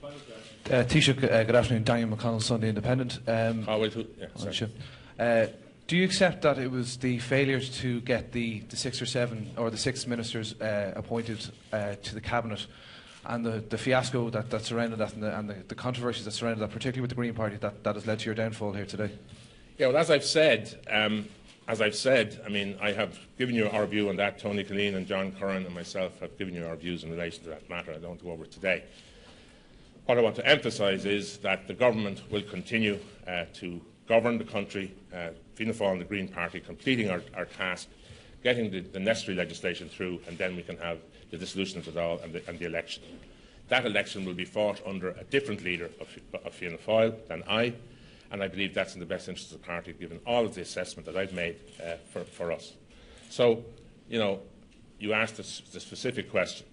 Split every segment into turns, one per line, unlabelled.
Taoiseach, good afternoon. Daniel McConnell, Sunday Independent. Do you accept that it was the failures to get the 6 or 7 or the 6 ministers appointed to the cabinet and the fiasco that surrounded that and the controversies that surrounded that, particularly with the Green Party, that has led to your downfall here today?
Yeah, well, as I've said, I mean, I have given you our view on that. Tony Killeen and John Curran and myself have given you our views in relation to that matter. I don't want to go over it today. What I want to emphasise is that the government will continue to govern the country, Fianna Fáil and the Green Party, completing our task, getting the necessary legislation through, and then we can have the dissolution of it all and the election. That election will be fought under a different leader of Fianna Fáil than I, and I believe that's in the best interest of the party, given all of the assessment that I've made for us. So, you know, you asked the specific question.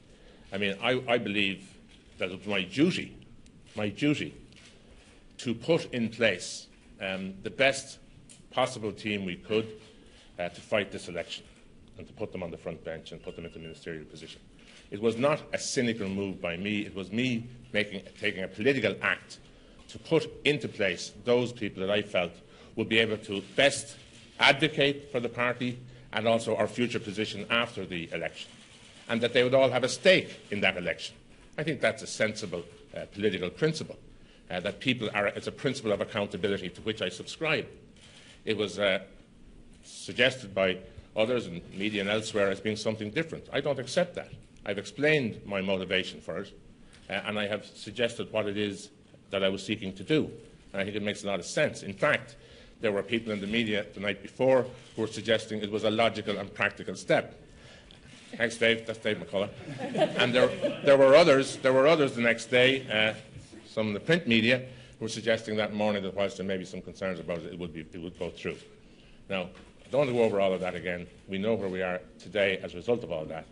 I mean, I believe that it was my duty to put in place the best possible team we could to fight this election and to put them on the front bench and put them into ministerial position. It was not a cynical move by me. It was me taking a political act to put into place those people that I felt would be able to best advocate for the party and also our future position after the election, and that they would all have a stake in that election. I think that's a sensible political principle, that people are, it's a principle of accountability to which I subscribe. It was suggested by others in media and elsewhere as being something different. I don't accept that. I've explained my motivation for it, and I have suggested what it is that I was seeking to do. And I think it makes a lot of sense. In fact, there were people in the media the night before who were suggesting it was a logical and practical step. Thanks, Dave. That's Dave McCullough. And there were others the next day, some in the print media, who were suggesting that morning that whilst there may be some concerns about it, it would go through. Now, I don't want to go over all of that again. We know where we are today as a result of all of that.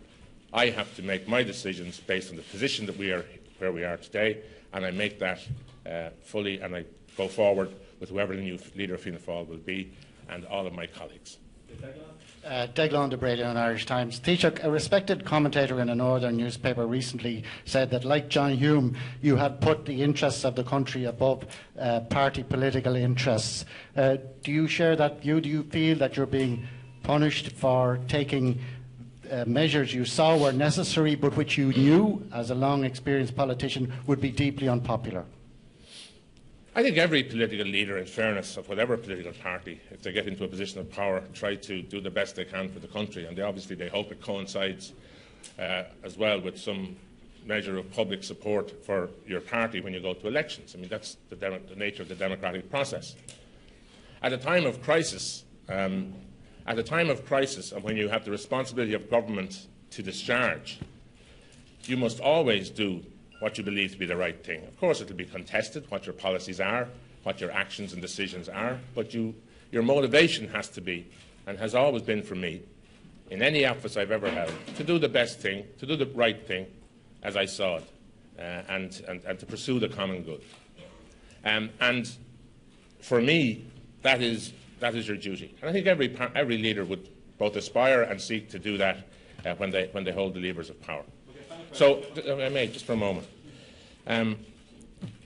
I have to make my decisions based on the position that we are where we are today, and I make that fully, and I go forward with whoever the new leader of Fianna Fáil will be, and all of my colleagues.
Declan de Breda on Irish Times. Taoiseach, a respected commentator in a northern newspaper recently said that, like John Hume, you had put the interests of the country above party political interests. Do you share that view? Do you feel that you're being punished for taking measures you saw were necessary but which you knew, as a long-experienced politician, would be deeply unpopular?
I think every political leader, in fairness, of whatever political party, if they get into a position of power, try to do the best they can for the country, and they hope it coincides as well with some measure of public support for your party when you go to elections. I mean, that's the nature of the democratic process. At a time of crisis, and when you have the responsibility of government to discharge, you must always do what you believe to be the right thing. Of course, it will be contested, what your policies are, what your actions and decisions are, but your motivation has to be, and has always been for me, in any office I've ever held, to do the best thing, to do the right thing, as I saw it, and to pursue the common good. And for me, that is your duty. And I think every leader would both aspire and seek to do that when they hold the levers of power. So, I may, just for a moment.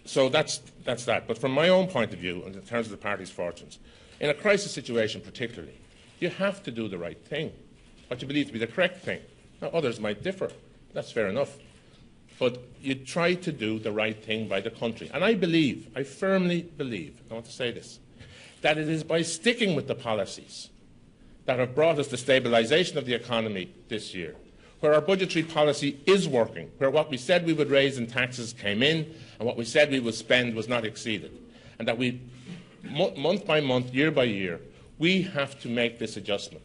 So that's that. But from my own point of view, in terms of the party's fortunes, in a crisis situation particularly, you have to do the right thing, what you believe to be the correct thing. Now, others might differ. That's fair enough. But you try to do the right thing by the country. And I firmly believe, I want to say this, that it is by sticking with the policies that have brought us the stabilisation of the economy this year, where our budgetary policy is working, where what we said we would raise in taxes came in and what we said we would spend was not exceeded, and that we, month by month, year by year, we have to make this adjustment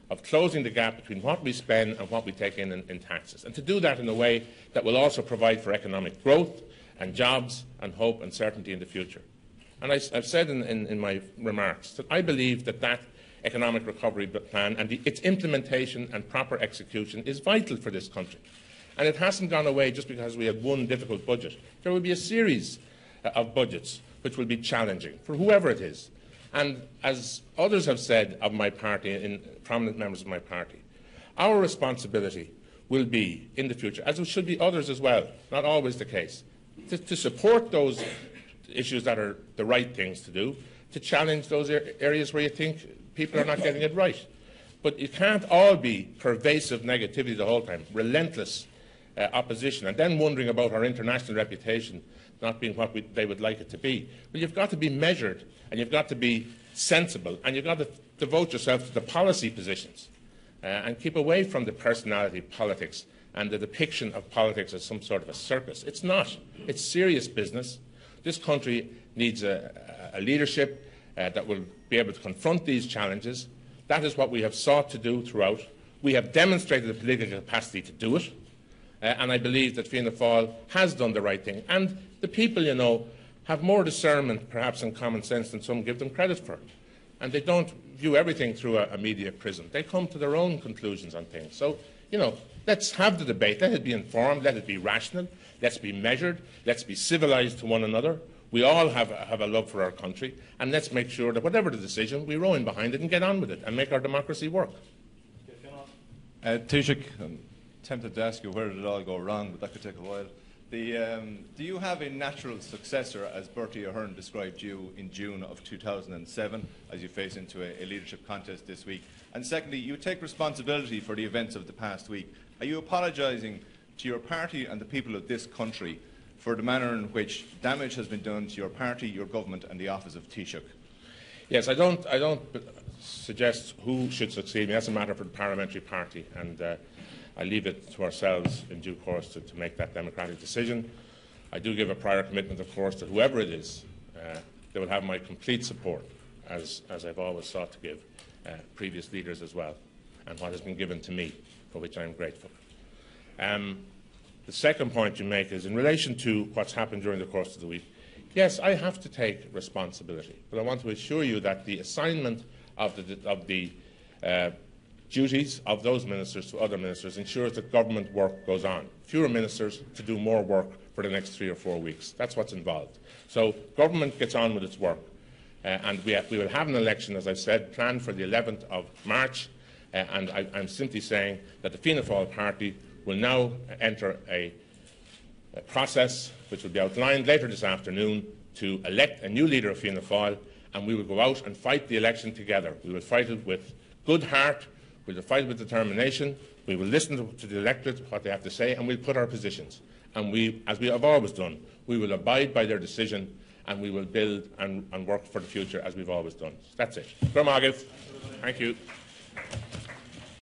of closing the gap between what we spend and what we take in taxes, and to do that in a way that will also provide for economic growth and jobs and hope and certainty in the future. And I've said in my remarks that I believe that economic recovery plan and its implementation and proper execution is vital for this country. And it hasn't gone away just because we had one difficult budget. There will be a series of budgets which will be challenging for whoever it is. And as others have said of my party, prominent members of my party, our responsibility will be in the future, as it should be others as well, not always the case, to support those issues that are the right things to do, to challenge those areas where you think people are not getting it right. But it can't all be pervasive negativity the whole time, relentless opposition, and then wondering about our international reputation not being what they would like it to be. Well, you've got to be measured, and you've got to be sensible, and you've got to devote yourself to the policy positions and keep away from the personality politics and the depiction of politics as some sort of a circus. It's not. It's serious business. This country needs a leadership that will be able to confront these challenges. That is what we have sought to do throughout. We have demonstrated the political capacity to do it. And I believe that Fianna Fáil has done the right thing. And the people, you know, have more discernment, perhaps, and common sense than some give them credit for. And they don't view everything through a media prism. They come to their own conclusions on things. So, you know, let's have the debate. Let it be informed. Let it be rational. Let's be measured. Let's be civilised to one another. We all have a love for our country. And let's make sure that whatever the decision, we row in behind it and get on with it and make our democracy work.
Taoiseach, I'm tempted to ask you where did it all go wrong, but that could take a while. Do you have a natural successor, as Bertie Ahern described you in June of 2007, as you face into a leadership contest this week? And secondly, you take responsibility for the events of the past week. Are you apologising to your party and the people of this country for the manner in which damage has been done to your party, your government and the office of Taoiseach?
Yes, I don't suggest who should succeed me. That's a matter for the parliamentary party, and I leave it to ourselves in due course to make that democratic decision. I do give a prior commitment, of course, that whoever it is, they will have my complete support, as I've always sought to give previous leaders as well, and what has been given to me, for which I am grateful. The second point you make is in relation to what's happened during the course of the week. Yes, I have to take responsibility, but I want to assure you that the assignment of the duties of those ministers to other ministers ensures that government work goes on. Fewer ministers to do more work for the next 3 or 4 weeks. That's what's involved. So government gets on with its work. And we will have an election, as I've said, planned for the 11th of March. And I'm simply saying that the Fianna Fáil party will now enter a process which will be outlined later this afternoon to elect a new leader of Fianna Fáil, and we will go out and fight the election together. We will fight it with good heart, we will fight it with determination, we will listen to the electorate, what they have to say, and we'll put our positions. And we, as we have always done, we will abide by their decision, and we will build and work for the future as we've always done. That's it. Thank you.